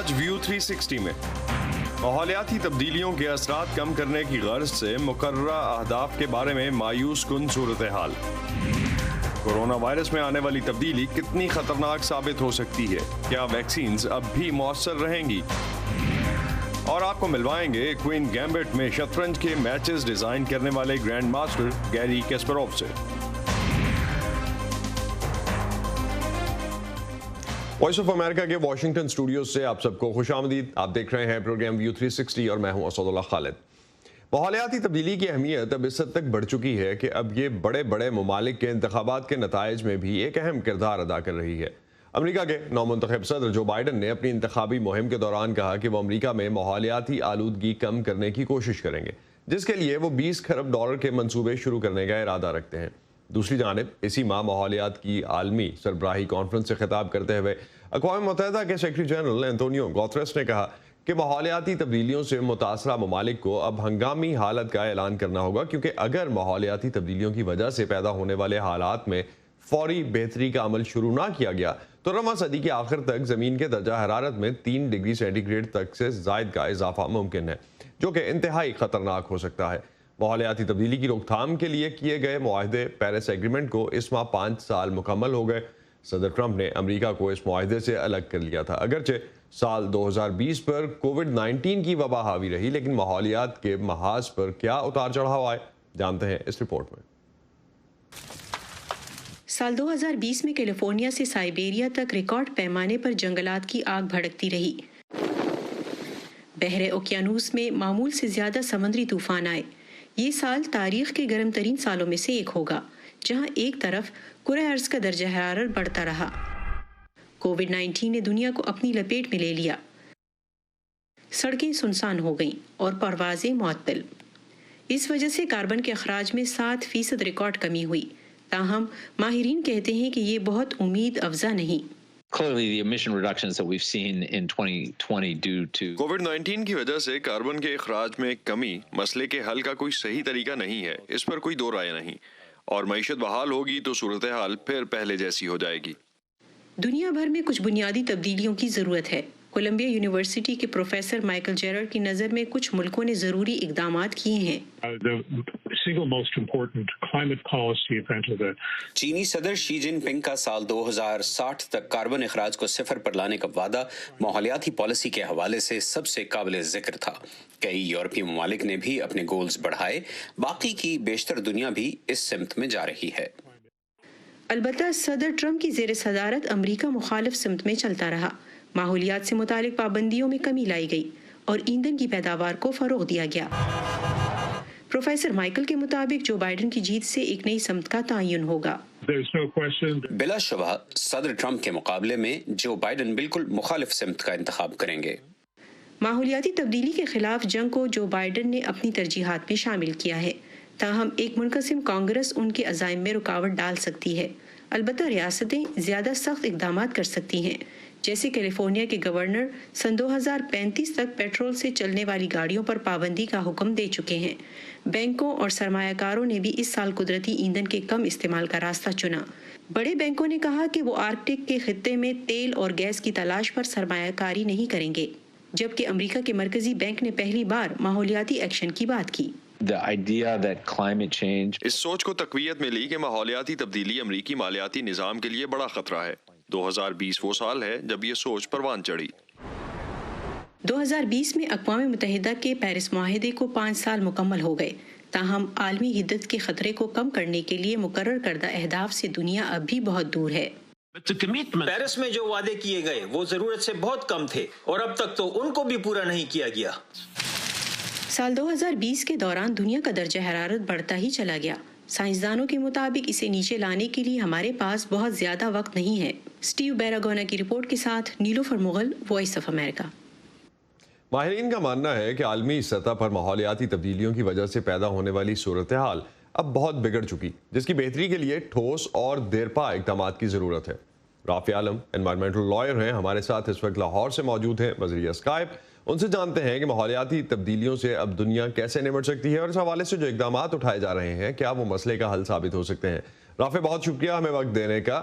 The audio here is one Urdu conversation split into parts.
آج ویو 360 میں ماحولیاتی تبدیلیوں کے اثرات کم کرنے کی غرض سے مقررہ اہداف کے بارے میں مایوس کن صورتحال۔ کورونا وائرس میں آنے والی تبدیلی کتنی خطرناک ثابت ہو سکتی ہے؟ کیا ویکسینز اب بھی مؤثر رہیں گی؟ اور آپ کو ملوائیں گے کوئن گیمبٹ میں شطرنج کے میچز ڈیزائن کرنے والے گرینڈ ماسٹر گیری کیسپروف سے۔ وائس آف امریکہ کے واشنگٹن اسٹوڈیوز سے آپ سب کو خوش آمدید۔ آپ دیکھ رہے ہیں پروگرام ویو 360 اور میں ہوں اسد اللہ خالد۔ ماحولیاتی تبدیلی کی اہمیت اب اس حد تک بڑھ چکی ہے کہ اب یہ بڑے بڑے ممالک کے انتخابات کے نتائج میں بھی ایک اہم کردار ادا کر رہی ہے۔ امریکہ کے نو منتخب صدر جو بائیڈن نے اپنی انتخابی مہم کے دوران کہا کہ وہ امریکہ میں ماحولیاتی آلودگی کم کرنے کی کوشش کریں گے، جس کے لیے وہ $20 کھرب کے منصوبے شروع کرنے کا ارادہ رکھتے ہیں۔ دوسری جانب اسی ماہ ماحولیات کی عالمی سربراہی کانفرنس سے خطاب کرتے ہوئے اقوام متحدہ کے سیکرٹری جنرل اینٹونیو گوتریس نے کہا کہ ماحولیاتی تبدیلیوں سے متاثرہ ممالک کو اب ہنگامی حالت کا اعلان کرنا ہوگا، کیونکہ اگر ماحولیاتی تبدیلیوں کی وجہ سے پیدا ہونے والے حالات میں فوری بہتری کا عمل شروع نہ کیا گیا تو رواں صدی کے آخر تک زمین کے درجہ حرارت میں 3 ڈگری سینٹی گریڈ تک سے زائد کا اضافہ ممکن ہے، جو کہ انتہائی خطرناک ہو سکتا ہے۔ ماحولیاتی تبدیلی کی روک تھام کے لیے کیے گئے معاہدے پیرس ایگریمنٹ کو اس ماہ 5 سال مکمل ہو گئے۔ صدر ٹرمپ نے امریکہ کو اس معاہدے سے الگ کر لیا تھا۔ اگرچہ سال 2020 پر کووڈ-19 کی وبا حاوی رہی، لیکن ماحولیات کے محاذ پر کیا اتار چڑھاؤ آئے، جانتے ہیں اس رپورٹ میں۔ سال 2020 میں کیلیفورنیا سے سائبیریا تک ریکارڈ پیمانے پر جنگلات کی آگ بھڑکتی رہی۔ بحر اوقیانوس میں معمول سے زیادہ سمندری طوفان آئے۔ یہ سال تاریخ کے گرم ترین سالوں میں سے ایک ہوگا، جہاں ایک طرف کرۂ ارض کا درجہ حرارت بڑھتا رہا۔ کووڈ-19 نے دنیا کو اپنی لپیٹ میں لے لیا۔ سڑکیں سنسان ہو گئیں اور پروازیں معطل۔ اس وجہ سے کاربن کے اخراج میں 7% ریکارڈ کمی ہوئی، تاہم ماہرین کہتے ہیں کہ یہ بہت امید افزا نہیں۔ Clearly, the emission reductions that we've seen in 2020 due to COVID-19 کی وجہ سے کاربن کے اخراج میں کمی مسئلے کے حل کا کوئی صحیح طریقہ نہیں ہے، اس پر کوئی دو رائے نہیں، اور معیشت بحال ہوگی تو صورتحال پھر پہلے جیسی ہو جائے گی۔ دنیا بھر میں کچھ بنیادی تبدیلیوں کی ضرورت ہے۔ کولمبیا یونیورسٹی کے پروفیسر مائیکل جیرارڈ کی نظر میں کچھ ملکوں نے ضروری اقدامات کیے ہیں۔ چینی صدر شی جن پنگ کا سال 2060 تک کاربن اخراج کو 0 پر لانے کا وعدہ ماحولیاتی پالیسی کے حوالے سے سب سے قابل ذکر تھا۔ کئی یورپی ممالک نے بھی اپنے گولز بڑھائے، باقی کی بیشتر دنیا بھی اس سمت میں جا رہی ہے۔ البتہ صدر ٹرمپ کی زیر صدارت امریکہ مخالف سمت میں چلتا رہا۔ ماحولیات سے متعلق پابندیوں میں کمی لائی گئی اور ایندھن کی پیداوار کو فروغ دیا گیا۔ پروفیسر مائیکل کے مطابق جو بائیڈن کی جیت سے ایک نئی سمت کا تعین ہوگا۔ بلا شبہ صدر ٹرمپ کے مقابلے میں جو بائیڈن بالکل مخالف سمت کا انتخاب کریں گے۔ ماحولیاتی تبدیلی کے خلاف جنگ کو جو بائیڈن نے اپنی ترجیحات میں شامل کیا ہے، تاہم ایک منقسم کانگریس ان کے عزائم میں رکاوٹ ڈال سکتی ہے۔ البتہ ریاستیں زیادہ سخت اقدامات کر سکتی ہیں، جیسے کیلیفورنیا کے گورنر سن 2035 تک پیٹرول سے چلنے والی گاڑیوں پر پابندی کا حکم دے چکے ہیں۔ بینکوں اور سرمایہ کاروں نے بھی اس سال قدرتی ایندھن کے کم استعمال کا راستہ چنا۔ بڑے بینکوں نے کہا کہ وہ آرکٹک کے خطے میں تیل اور گیس کی تلاش پر سرمایہ کاری نہیں کریں گے، جبکہ امریکہ کے مرکزی بینک نے پہلی بار ماحولیاتی ایکشن کی بات کی۔ اس سوچ کو تقویت ملی کہ ماحولیاتی تبدیلی امریکی مالیاتی نظام کے لیے بڑا خطرہ ہے۔ 2020 وہ سال ہے جب یہ سوچ پروان چڑھی۔ 2020 میں اقوام متحدہ کے پیرس معاہدے کو 5 سال مکمل ہو گئے، تاہم عالمی حدت کے خطرے کو کم کرنے کے لیے مقرر کردہ اہداف سے دنیا اب بھی بہت دور ہے۔ پیرس میں جو وعدے کیے گئے وہ ضرورت سے بہت کم تھے اور اب تک تو ان کو بھی پورا نہیں کیا گیا۔ سال 2020 کے دوران دنیا کا درجہ حرارت بڑھتا ہی چلا گیا۔ سائنسدانوں کے مطابق اسے نیچے لانے کے لیے ہمارے پاس بہت زیادہ وقت نہیں ہے۔ اسٹیو بیراگونا کی رپورٹ کے ساتھ نیلوفر مغل، وائس آف امریکہ۔ ماہرین کا ماننا ہے کہ عالمی سطح پر ماحولیاتی تبدیلیوں کی وجہ سے پیدا ہونے والی صورتحال اب بہت بگڑ چکی، جس کی بہتری کے لیے ٹھوس اور دیرپا اقدامات کی ضرورت ہے۔ رافع عالم انوائرمنٹل لائر ہیں، ہمارے ساتھ اس وقت لاہور سے موجود ہیں بذریعہ اسکائپ۔ ان سے جانتے ہیں کہ ماحولیاتی تبدیلیوں سے اب دنیا کیسے نمٹ سکتی ہے اور اس حوالے سے جو اقدامات اٹھائے جا رہے ہیں کیا وہ مسئلے کا حل ثابت ہو سکتے ہیں۔ رافع، بہت شکریہ ہمیں وقت دینے کا۔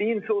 300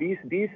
2020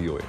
VOA।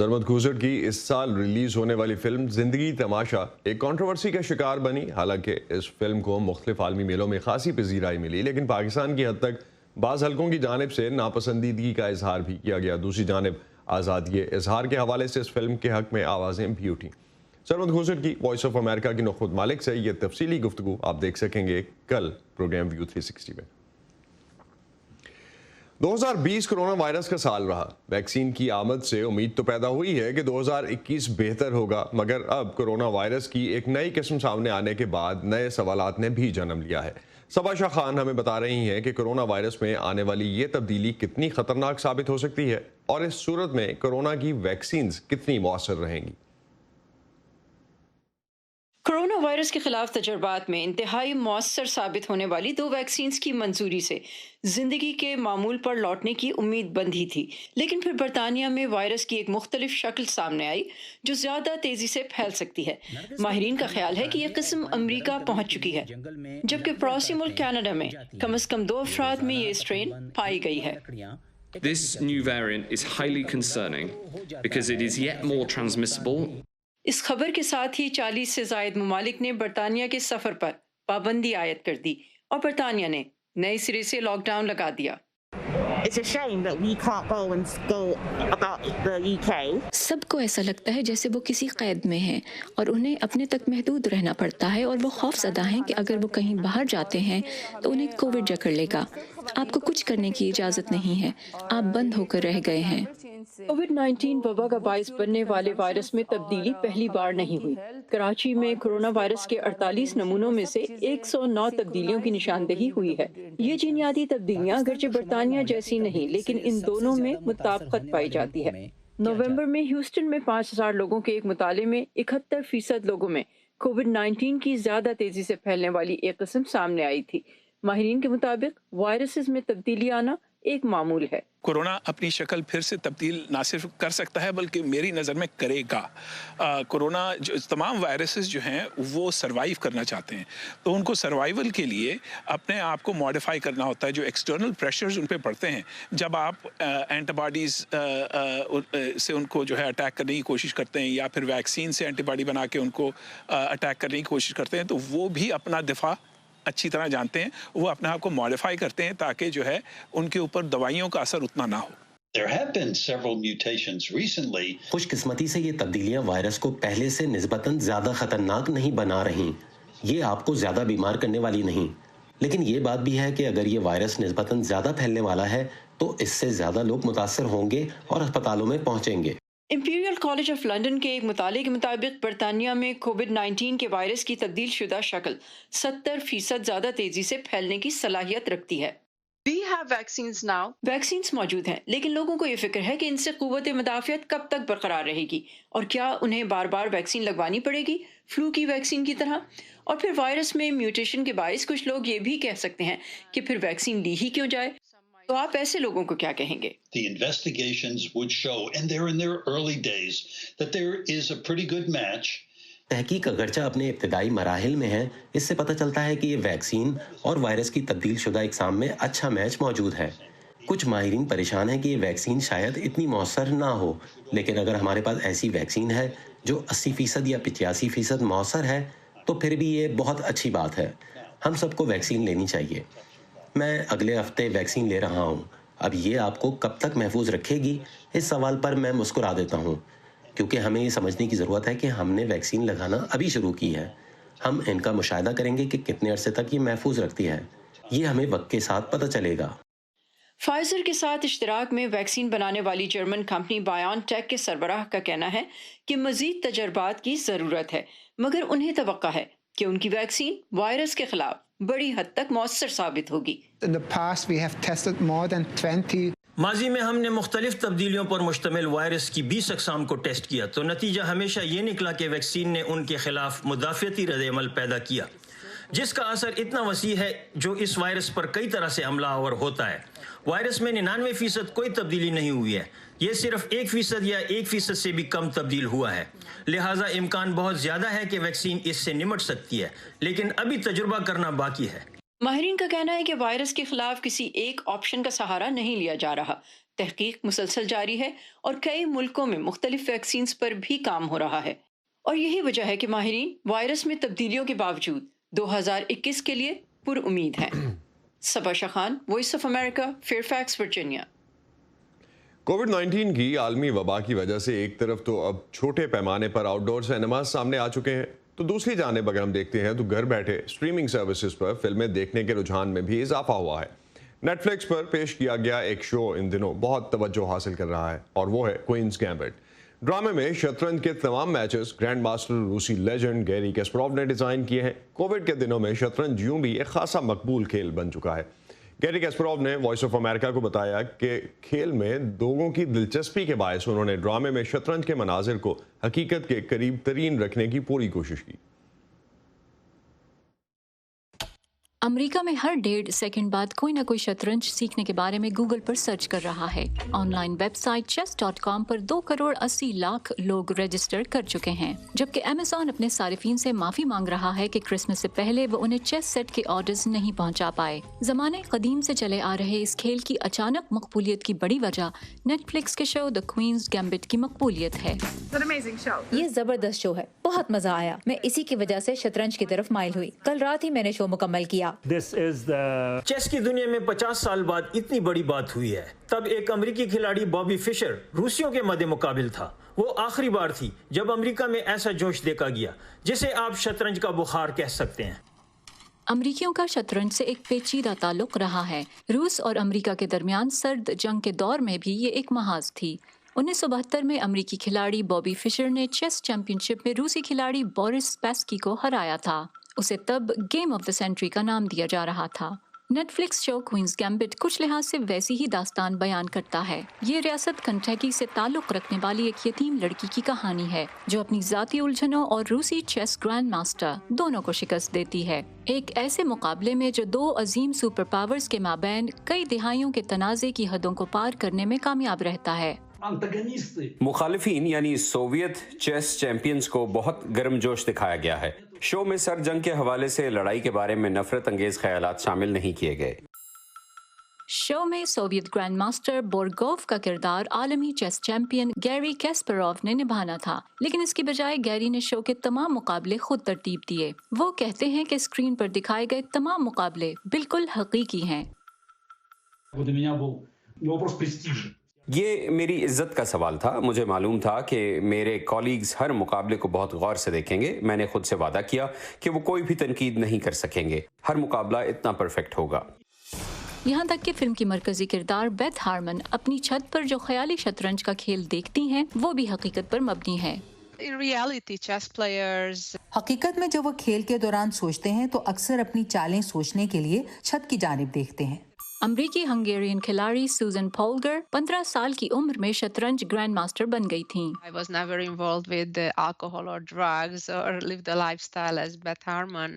سرمد کھوسٹ کی اس سال ریلیز ہونے والی فلم زندگی تماشا ایک کنٹروورسی کا شکار بنی. حالانکہ اس فلم کو مختلف عالمی میلوں میں خاصی پذیرائی ملی، لیکن پاکستان کی حد تک بعض حلقوں کی جانب سے ناپسندیدگی کا اظہار بھی کیا گیا. دوسری جانب آزادی اظہار کے حوالے سے اس فلم کے حق میں آوازیں بھی اٹھیں. سرمد کھوسٹ کی وائس آف امریکہ کی نخبت مالک سے یہ تفصیلی گفتگو آپ دیکھ سکیں گے کل پروگرام ویو 360 میں. 2020 کرونا وائرس کا سال رہا. ویکسین کی آمد سے امید تو پیدا ہوئی ہے کہ 2021 بہتر ہوگا، مگر اب کرونا وائرس کی ایک نئی قسم سامنے آنے کے بعد نئے سوالات نے بھی جنم لیا ہے. صبا شاہ خان ہمیں بتا رہی ہیں کہ کرونا وائرس میں آنے والی یہ تبدیلی کتنی خطرناک ثابت ہو سکتی ہے اور اس صورت میں کرونا کی ویکسینز کتنی مؤثر رہیں گی. کرونا وائرس کے خلاف تجربات میں انتہائی مؤثر ثابت ہونے والی 2 ویکسینز کی منظوری سے زندگی کے معمول پر لوٹنے کی امید بندھی تھی، لیکن پھر برطانیہ میں وائرس کی ایک مختلف شکل سامنے آئی جو زیادہ تیزی سے پھیل سکتی ہے. ماہرین کا خیال ہے کہ یہ قسم امریکہ پہنچ چکی ہے، جبکہ پڑوسی ملک کینیڈا میں کم از کم 2 افراد میں یہ اسٹرین پائی گئی ہے. This new variant is highly concerning because it is yet more transmissible. اس خبر کے ساتھ ہی 40 سے زائد ممالک نے برطانیہ کے سفر پر پابندی عائد کر دی اور برطانیہ نے نئے سرے سے لاک ڈاؤن لگا دیا. سب کو ایسا لگتا ہے جیسے وہ کسی قید میں ہیں اور انہیں اپنے تک محدود رہنا پڑتا ہے، اور وہ خوف زدہ ہیں کہ اگر وہ کہیں باہر جاتے ہیں تو انہیں کووڈ جکڑ لے گا. آپ کو کچھ کرنے کی اجازت نہیں ہے، آپ بند ہو کر رہ گئے ہیں. کووڈ-19 وبا کا باعث بننے والے وائرس میں تبدیلی پہلی بار نہیں ہوئی. کراچی میں کرونا وائرس کے 48 نمونوں میں سے 109 تبدیلیوں کی نشاندہی ہوئی ہے. یہ جینیاتی تبدیلیاں اگرچہ برطانیہ جیسی نہیں، لیکن ان دونوں میں مطابقت پائی جاتی ہے. نومبر میں ہیوسٹن میں 5000 لوگوں کے ایک مطالعے میں 71% لوگوں میں کووڈ-19 کی زیادہ تیزی سے پھیلنے والی ایک قسم سامنے آئی تھی. ماہرین کے مطابق وائرسز میں تبدیلی آنا ایک معمول ہے. کورونا اپنی شکل پھر سے تبدیل نہ صرف کر سکتا ہے بلکہ میری نظر میں کرے گا. کورونا جو تمام وائرسز جو ہیں وہ سروائیو کرنا چاہتے ہیں، تو ان کو سروائیول کے لیے اپنے آپ کو ماڈیفائی کرنا ہوتا ہے. جو ایکسٹرنل پریشرز ان پہ پڑتے ہیں، جب آپ اینٹی باڈیز سے ان کو جو ہے اٹیک کرنے کی کوشش کرتے ہیں یا پھر ویکسین سے اینٹی باڈی بنا کے ان کو اٹیک کرنے کی کوشش کرتے ہیں، تو وہ بھی اپنا دفاع اچھی طرح جانتے ہیں. وہ اپنے آپ کو ماڈیفائی کرتے ہیں تاکہ جو ہے ان کے اوپر دوائیوں کا اثر اتنا نہ ہو. خوش قسمتی سے یہ تبدیلیاں وائرس کو پہلے سے نسبتاً زیادہ خطرناک نہیں بنا رہی. یہ آپ کو زیادہ بیمار کرنے والی نہیں، لیکن یہ بات بھی ہے کہ اگر یہ وائرس نسبتاً زیادہ پھیلنے والا ہے تو اس سے زیادہ لوگ متاثر ہوں گے اور ہسپتالوں میں پہنچیں گے. امپیریل کالج آف لنڈن کے ایک مطالعے کے مطابق برطانیہ میں کووڈ-19 کے وائرس کی تبدیل شدہ شکل 70% زیادہ تیزی سے پھیلنے کی صلاحیت رکھتی ہے. ویکسینز موجود ہیں، لیکن لوگوں کو یہ فکر ہے کہ ان سے قوت مدافعت کب تک برقرار رہے گی اور کیا انہیں بار بار ویکسین لگوانی پڑے گی فلو کی ویکسین کی طرح. اور پھر وائرس میں میوٹیشن کے باعث کچھ لوگ یہ بھی کہہ سکتے ہیں کہ پھر ویکسین لی ہی کیوں جائے. تو آپ ایسے لوگوں کو کیا کہیں گے؟ The investigations would show, and they're in their early days, that there is a pretty good match. تحقیق اگرچہ اپنے ابتدائی مراحل میں ہے، اس سے پتہ چلتا ہے کہ یہ ویکسین اور وائرس کی تبدیل شدہ اقسام میں اچھا میچ موجود ہے. کچھ ماہرین پریشان ہیں کہ یہ ویکسین شاید اتنی مؤثر نہ ہو، لیکن اگر ہمارے پاس ایسی ویکسین ہے جو 80% یا 85% مؤثر ہے تو پھر بھی یہ بہت اچھی بات ہے. ہم سب کو ویکسین لینی چاہیے. میں اگلے ہفتے ویکسین لے رہا ہوں. اب یہ آپ کو کب تک محفوظ رکھے گی، اس سوال پر میں مسکرا دیتا ہوں، کیونکہ ہمیں یہ سمجھنے کی ضرورت ہے کہ ہم نے ویکسین لگانا ابھی شروع کی ہے. ہم ان کا مشاہدہ کریں گے کہ کتنے عرصے تک یہ محفوظ رکھتی ہے. یہ ہمیں وقت کے ساتھ پتہ چلے گا. فائزر کے ساتھ اشتراک میں ویکسین بنانے والی جرمن کمپنی بایون ٹیک کے سربراہ کا کہنا ہے کہ مزید تجربات کی ضرورت ہے، مگر انہیں توقع ہے کہ ان کی ویکسین وائرس کے خلاف بڑی حد تک مؤثر ثابت ہوگی. ماضی میں ہم نے مختلف تبدیلیوں پر مشتمل وائرس کی 20 اقسام کو ٹیسٹ کیا، تو نتیجہ ہمیشہ یہ نکلا کہ ویکسین نے ان کے خلاف مدافعتی رد عمل پیدا کیا، جس کا اثر اتنا وسیع ہے جو اس وائرس پر کئی طرح سے حملہ آور ہوتا ہے. وائرس میں 99% کوئی تبدیلی نہیں ہوئی ہے، یہ صرف 1% یا 1% سے بھی کم تبدیل ہوا ہے. لہٰذا امکان بہت زیادہ ہے کہ ویکسین اس سے نمٹ سکتی ہے، لیکن ابھی تجربہ کرنا باقی ہے. ماہرین کا کہنا ہے کہ وائرس کے خلاف کسی ایک آپشن کا سہارا نہیں لیا جا رہا. تحقیق مسلسل جاری ہے اور کئی ملکوں میں مختلف ویکسینز پر بھی کام ہو رہا ہے، اور یہی وجہ ہے کہ ماہرین وائرس میں تبدیلیوں کے باوجود 2021 کے لیے پر امید ہیں۔ Saba Shah Khan, voice of America, Fairfax, Virginia. Covid 19 کی عالمی وبا کی وجہ سے ایک طرف تو اب چھوٹے پیمانے پر آؤٹ ڈور سینماز سامنے آ چکے ہیں، تو دوسری جانب اگر ہم دیکھتے ہیں تو گھر بیٹھے اسٹریمنگ سروسز پر فلمیں دیکھنے کے رجحان میں بھی اضافہ ہوا ہے۔ نیٹ فلکس پر پیش کیا گیا ایک شو ان دنوں بہت توجہ حاصل کر رہا ہے، اور وہ ہے کوئنز گیمبٹ۔ ڈرامے میں شطرنج کے تمام میچز گرینڈ ماسٹر روسی لیجنڈ گیری کیسپروف نے ڈیزائن کیے ہیں۔ کووڈ کے دنوں میں شطرنج یوں بھی ایک خاصا مقبول کھیل بن چکا ہے۔ گیری کیسپروف نے وائس آف امریکہ کو بتایا کہ کھیل میں لوگوں کی دلچسپی کے باعث انہوں نے ڈرامے میں شطرنج کے مناظر کو حقیقت کے قریب ترین رکھنے کی پوری کوشش کی۔ امریکہ میں ہر 1.5 سیکنڈ بعد کوئی نہ کوئی شطرنج سیکھنے کے بارے میں گوگل پر سرچ کر رہا ہے۔ Online website chess.com پر 2.80 کروڑ لوگ رجسٹر کر چکے ہیں، جبکہ امیزون اپنے صارفین سے معافی مانگ رہا ہے کہ کرسمس سے پہلے وہ انہیں چیس سیٹ کے آرڈرز نہیں پہنچا پائے۔ زمانے قدیم سے چلے آ رہے اس کھیل کی اچانک مقبولیت کی بڑی وجہ نیٹ فلکس کے شو دی کوئنز گیمبٹ کی مقبولیت ہے۔ یہ زبردست شو ہے، بہت مزہ آیا۔ میں اسی کی وجہ سے شطرنج کی طرف مائل ہوئی۔ کل رات ہی میں نے شو مکمل کیا۔ چیس کی دنیا میں 50 سال بعد اتنی بڑی بات ہوئی ہے۔ تب ایک امریکی کھلاڑی بابی فشر روسیوں کے مد مقابل تھا۔ وہ آخری بار تھی جب امریکہ میں ایسا جوش دیکھا گیا جسے آپ شطرنج کا بخار کہہ سکتے ہیں۔ امریکیوں کا شطرنج سے ایک پیچیدہ تعلق رہا ہے۔ روس اور امریکہ کے درمیان سرد جنگ کے دور میں بھی یہ ایک محاذ تھی۔ 1972 میں امریکی کھلاڑی بابی فشر نے چیس چیمپئن شپ میں روسی کھلاڑی بورس اسپیسکی کو ہرایا تھا۔ اسے تب گیم آف دی سینچری کا نام دیا جا رہا تھا۔ نیٹ فلکس شو کوئنز گیمبٹ کچھ لحاظ سے ویسی ہی داستان بیان کرتا ہے۔ یہ ریاست کنٹیکی سے تعلق رکھنے والی ایک یتیم لڑکی کی کہانی ہے جو اپنی ذاتی الجھنوں اور روسی چیس گرینڈ ماسٹر دونوں کو شکست دیتی ہے، ایک ایسے مقابلے میں جو دو عظیم سپر پاورز کے مابین کئی دہائیوں کے تنازع کی حدوں کو پار کرنے میں کامیاب رہتا ہے۔ مخالفین یعنی سوویت چیس چیمپئنز کو بہت گرم جوش دکھایا گیا ہے۔ شو میں سر جنگ کے حوالے سے لڑائی کے بارے میں نفرت انگیز خیالات شامل نہیں کیے گئے۔ شو میں سوویت گرینڈ ماسٹر بورگوف کا کردار عالمی چیس چیمپئن گیری کیسپروف نے نبھانا تھا، لیکن اس کی بجائے گیری نے شو کے تمام مقابلے خود ترتیب دیے۔ وہ کہتے ہیں کہ اسکرین پر دکھائے گئے تمام مقابلے بالکل حقیقی ہیں۔ یہ میری عزت کا سوال تھا۔ مجھے معلوم تھا کہ میرے کولیگز ہر مقابلے کو بہت غور سے دیکھیں گے۔ میں نے خود سے وعدہ کیا کہ وہ کوئی بھی تنقید نہیں کر سکیں گے۔ ہر مقابلہ اتنا پرفیکٹ ہوگا۔ یہاں تک کہ فلم کی مرکزی کردار بیتھ ہارمن اپنی چھت پر جو خیالی شطرنج کا کھیل دیکھتی ہیں وہ بھی حقیقت پر مبنی ہے۔ حقیقت میں جب وہ کھیل کے دوران سوچتے ہیں تو اکثر اپنی چالیں سوچنے کے لیے چھت کی جانب دیکھتے ہیں۔ امریکی ہنگیرین کھلاڑی سوزن پولگر 15 سال کی عمر میں شطرنج گرینڈ ماسٹر بن گئی تھیں۔ I was never involved with alcohol or drugs or lived a lifestyle as Beth Harmon,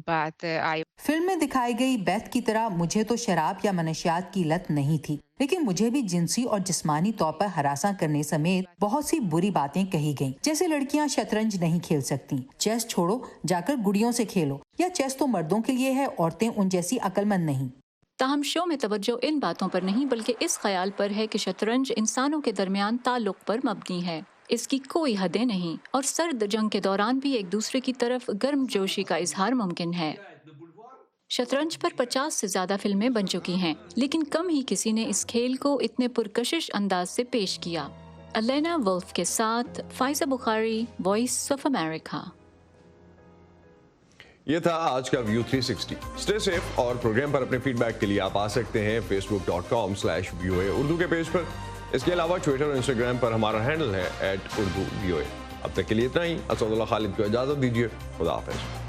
but I film میں دکھائی گئی بیتھ کی طرح مجھے تو شراب یا منشیات کی لت نہیں تھی، لیکن مجھے بھی جنسی اور جسمانی طور پر ہراساں کرنے سمیت بہت سی بری باتیں کہی گئیں، جیسے لڑکیاں شطرنج نہیں کھیل سکتی، چیس چھوڑو جا کر گڑیوں سے کھیلو، یا چیس تو مردوں کے لیے ہے، عورتیں ان جیسی عقل مند نہیں۔ تاہم شو میں توجہ ان باتوں پر نہیں بلکہ اس خیال پر ہے کہ شطرنج انسانوں کے درمیان تعلق پر مبنی ہے، اس کی کوئی حدیں نہیں، اور سرد جنگ کے دوران بھی ایک دوسرے کی طرف گرم جوشی کا اظہار ممکن ہے۔ شطرنج پر 50 سے زیادہ فلمیں بن چکی ہیں، لیکن کم ہی کسی نے اس کھیل کو اتنے پرکشش انداز سے پیش کیا۔ الینا ولف کے ساتھ فائزہ بخاری، وائس آف امریکہ۔ یہ تھا آج کا ویو 360۔ اسٹے سیف، اور پروگرام پر اپنے فیڈ بیک کے لیے آپ آ سکتے ہیں facebook.com/VOA اردو کے پیج پر۔ اس کے علاوہ ٹویٹر اور انسٹاگرام پر ہمارا ہینڈل ہے @urduvoa۔ اب تک کے لیے اتنا ہی۔ اسد اللہ خالد کو اجازت دیجیے، خدا حافظ۔